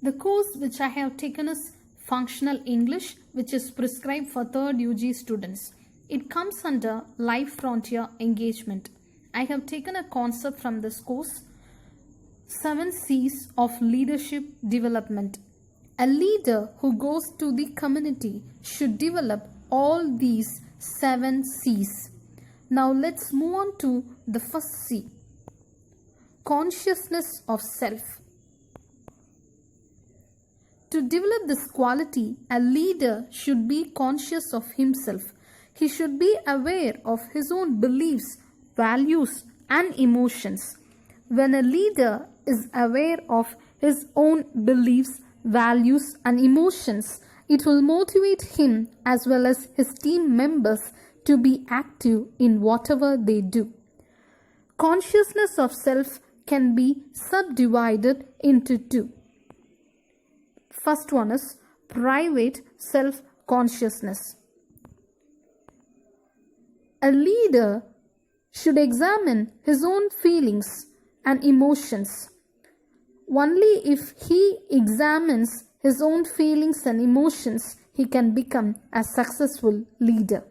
The course which I have taken is Functional English, which is prescribed for 3rd UG students. It comes under Life Frontier Engagement. I have taken a concept from this course, 7 C's of Leadership Development. A leader who goes to the community should develop all these 7 C's. Now let's move on to the first C. Consciousness of self. To develop this quality, a leader should be conscious of himself. He should be aware of his own beliefs, values, and emotions. When a leader is aware of his own beliefs, values, and emotions, it will motivate him as well as his team members to be active in whatever they do. Consciousness of self can be subdivided into 2. First one is private self-consciousness. A leader should examine his own feelings and emotions. Only if he examines his own feelings and emotions, he can become a successful leader.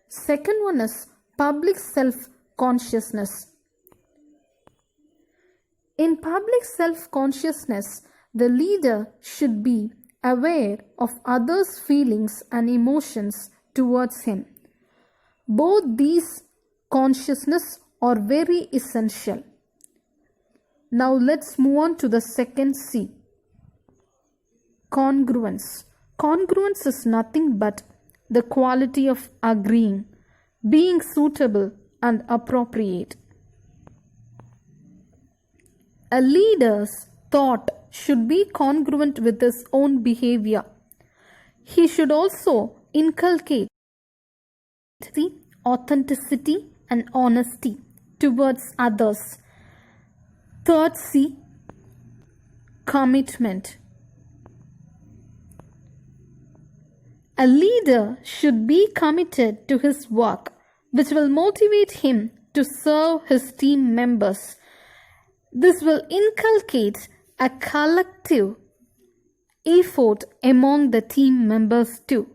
Second one is public self-consciousness. In public self-consciousness, the leader should be aware of others' feelings and emotions towards him. Both these consciousness are very essential. Now let's move on to the second C. Congruence. Congruence is nothing but the quality of agreeing, being suitable and appropriate. A leader's thought should be congruent with his own behavior. He should also inculcate the authenticity and honesty towards others. Third C, commitment. A leader should be committed to his work, which will motivate him to serve his team members. This will inculcate a collective effort among the team members too.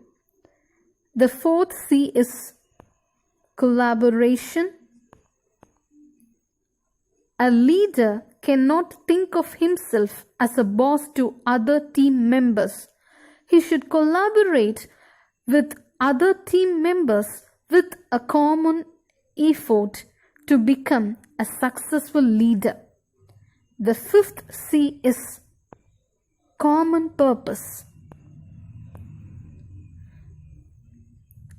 The fourth C is collaboration. A leader cannot think of himself as a boss to other team members. He should collaborate with other team members with a common effort to become a successful leader. The fifth C is common purpose.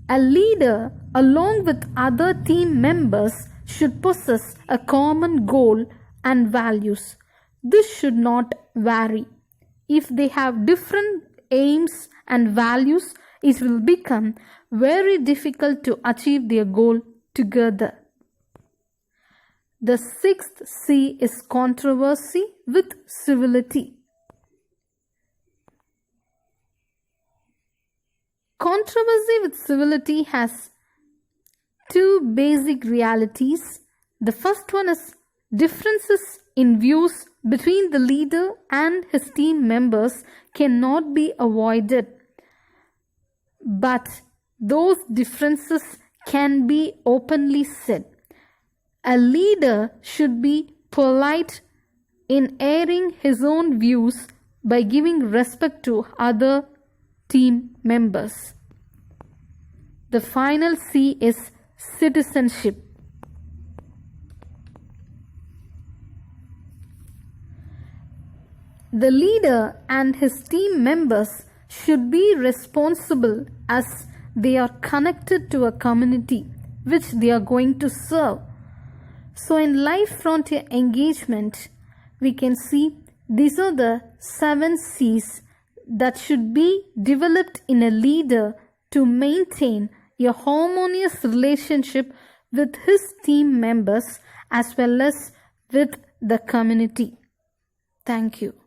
A leader, along with other team members, should possess a common goal and values. This should not vary. If they have different aims and values, it will become very difficult to achieve their goal together. The sixth C is controversy with civility. Controversy with civility has 2 basic realities. The first one is differences in views between the leader and his team members cannot be avoided, but those differences can be openly said. A leader should be polite in airing his own views by giving respect to other team members. The final C is citizenship. The leader and his team members should be responsible as they are connected to a community which they are going to serve. So in Life Frontier Engagement, we can see these are the 7 C's that should be developed in a leader to maintain a harmonious relationship with his team members as well as with the community. Thank you.